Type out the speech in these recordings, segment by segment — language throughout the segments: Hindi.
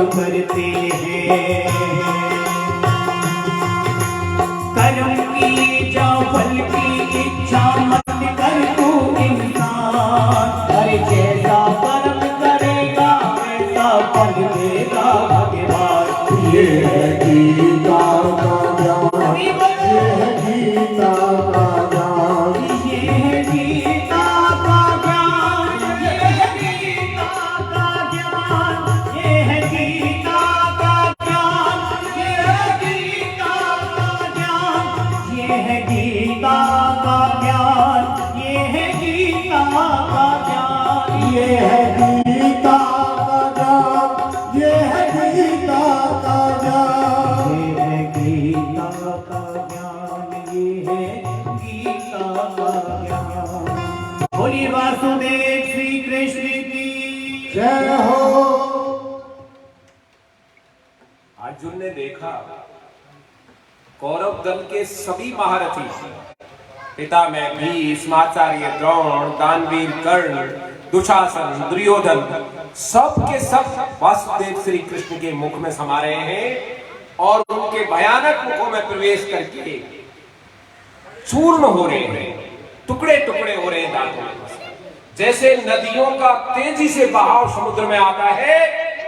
करते हैं। कर्म की जा फल की इच्छा मत कर तू इंसान, हर जैसा कर्म करेगा वैसा फल देगा भगवान। ये है गीता का ज्ञान, ये है गीता का ज्ञान, ये है गीता का ज्ञान, ये है गीता का ज्ञान, ये है गीता का ज्ञान, ये है गीता का ज्ञान, ये है गीता का ज्ञान, ये है गीता का ज्ञान, ये है गीता का ज्ञान, ये है गीता का ज्ञान, ये है गीता का ज्ञान, ये है गीता का ज्ञान। बोलिए वासुदेव श्री कृष्ण की जय हो। अर्जुन ने देखा कौरव दल के सभी महारथी, पितामह भीष्माचार्य, द्रोण, दानवीर, कर्ण, दुशासन, दुर्योधन, सब के सब वासुदेव श्री कृष्ण के मुख में समा रहे हैं और उनके भयानक मुखों में प्रवेश करके चूर्ण हो रहे हैं, टुकड़े टुकड़े हो रहे हैं दांतों में। जैसे नदियों का तेजी से बहाव समुद्र में आता है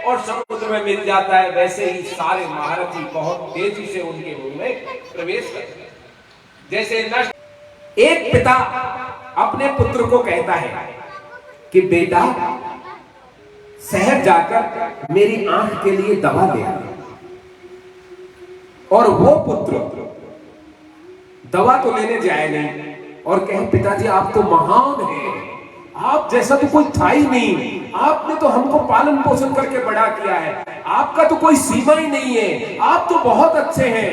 और समुद्र में मिल जाता है, वैसे ही सारे महारथी बहुत तेजी से उनके मुंह में प्रवेश करते हैं। जैसे नष्ट एक पिता अपने पुत्र को कहता है कि बेटा शहर जाकर मेरी आंख के लिए दवा ले आ, और वो पुत्र दवा तो लेने जाए नहीं और कहे पिताजी आप तो महान हैं, आप जैसा तो कोई था ही नहीं, आपने तो हमको पालन पोषण करके बड़ा किया है, आपका तो कोई सीमा ही नहीं है, आप तो बहुत अच्छे हैं,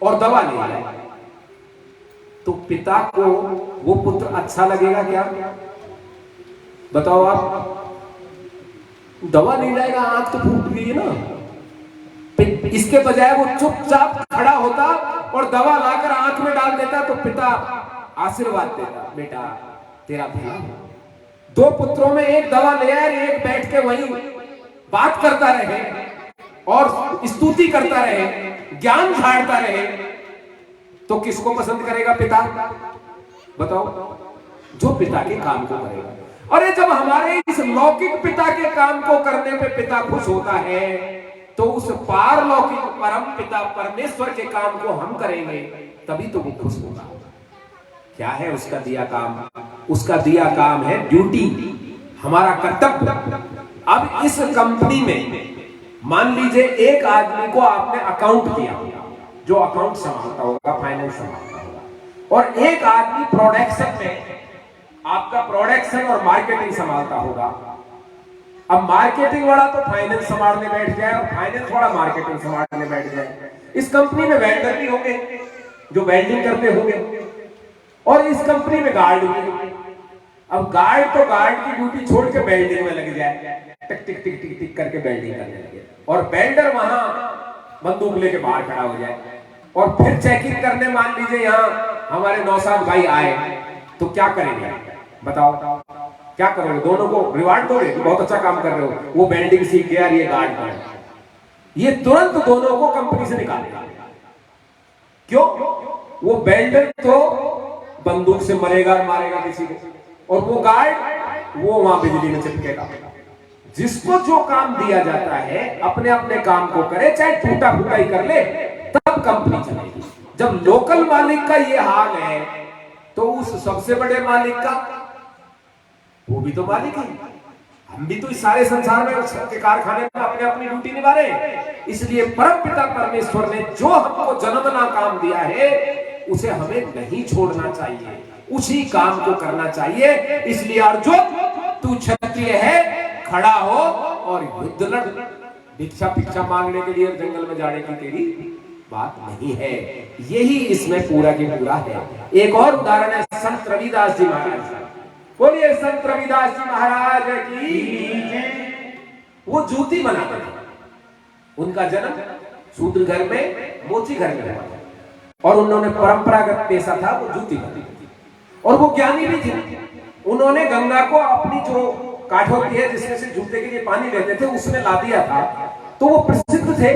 और दवा ले आए। तो पिता को वो पुत्र अच्छा लगेगा क्या? बताओ आप। दवा नहीं लाएगा, आंख तो फूट गई है ना। इसके बजाय वो चुपचाप खड़ा होता और दवा लाकर आंख में डाल देता तो पिता आशीर्वाद देता, बेटा तेरा भला हो। दो पुत्रों में एक दवा ले आए, एक बैठ के वहीं बात करता रहे और स्तुति करता रहे, ज्ञान झाड़ता रहे, तो किसको पसंद करेगा पिता? बताओ। जो पिता के काम को करेगा। अरे जब हमारे इस लौकिक पिता के काम को करने पे पिता खुश होता है, तो उस पारलौकिक परम पिता परमेश्वर के काम को हम करेंगे तभी तो वो खुश होगा। क्या है उसका दिया काम? उसका दिया काम है ड्यूटी, हमारा कर्तव्य। अब इस कंपनी में मान लीजिए एक आदमी को आपने अकाउंट किया, जो अकाउंट संभालता होगा, फाइनेंस संभालता होगा, और एक आदमी प्रोडक्शन में आपका प्रोडक्शन और मार्केटिंग संभालता होगा। अब मार्केटिंग वाला तो फाइनेंस संभालने बैठ जाए और फाइनेंस वाला मार्केटिंग संभालने बैठ जाए। इस कंपनी में वेंडर भी होंगे जो वेल्डिंग करते होंगे, और इस कंपनी में गार्ड भी होंगे। अब गार्ड तो गार्ड की ड्यूटी छोड़ के वेल्डिंग में लग जाए, टिक टिक टिक टिक टिक करके वेल्डिंग करने लगे, और वेल्डर वहां बंदूक लेके बाहर खड़ा हो जाए, और फिर चेकिंग करने मान लीजिए यहाँ हमारे नौसाद भाई आए, तो क्या करेंगे? बताओ क्या करोगे? दोनों को रिवार्ड दोगे? बहुत अच्छा काम कर रहे हो, वो वेल्डिंग सीख गया, ये गार्ड कर, ये तुरंत दोनों को कंपनी से निकालेगा। क्यों? वो वेल्डर तो बंदूक से मरेगा, मारेगा किसी को, और वो गार्ड वो वहां बिजली में चिपकेगा। जिसको जो काम दिया जाता है अपने अपने काम को करे, चाहे टूटा फूटा ही कर ले, तब कंपनी चलेगी। जब लोकल मालिक का ये हाल है, तो उस सबसे बड़े मालिक का, वो भी तो मालिक है। हम भी तो इस सारे संसार में सबके कारखाने में अपने अपनी ड्यूटी निभा रहे हैं। इसलिए परम पिता परमेश्वर ने जो हमको जन्मना काम दिया है, उसे हमें नहीं छोड़ना चाहिए, उसी काम को करना चाहिए। इसलिए अर्जुन तू क्षत्रिय है, खड़ा हो और युद्ध लड़। भिक्षा भिक्षा मांगने के लिए जंगल में जाने की तेरी बात नहीं है। यही इसमें पूरा की पूरा है। एक और उदाहरण है संत रविदास जी महाराज। बोलिए संत रविदास जी महाराज की। वो जूती बनाते थे। उनका जन्म शूद्र घर में, मोची घर में हुआ, और उन्होंने परंपरागत पेशा था वो जूती बनाती थी, और वो ज्ञानी भी थे। उन्होंने गंगा को अपनी जो काठ होती है जिसमें से जूते के लिए पानी लेते थे, उसने ला दिया था। तो वो प्रसिद्ध थे।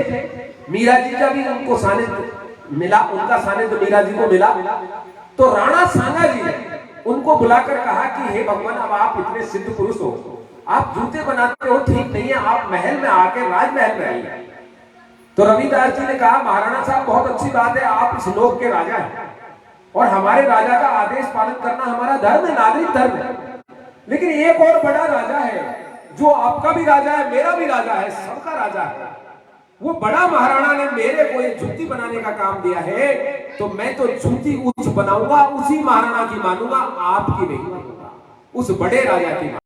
मीरा जी का भी उनको सानिध्य मिला, उनका सानिध्य मीरा जी को मिला। तो राणा सांगा जी ने उनको बुलाकर कहा कि हे भगवान, अब आप इतने सिद्ध पुरुष हो, आप जूते बनाते हो ठीक नहीं है, आप महल में आके राजमहल में आइए। तो रविदास जी ने कहा महाराणा साहब बहुत अच्छी बात है, आप इस लोक के राजा हैं और हमारे राजा का आदेश पालन करना हमारा धर्म है, नागरिक धर्म है। लेकिन एक और बड़ा राजा है जो आपका भी राजा है, मेरा भी राजा है, सबका राजा है। वो बड़ा महाराणा ने मेरे को ये जूती बनाने का काम दिया है, तो मैं तो जूती उस बनाऊंगा, उसी महाराणा की मानूंगा, आपकी नहीं मानूंगा, उस बड़े राजा की।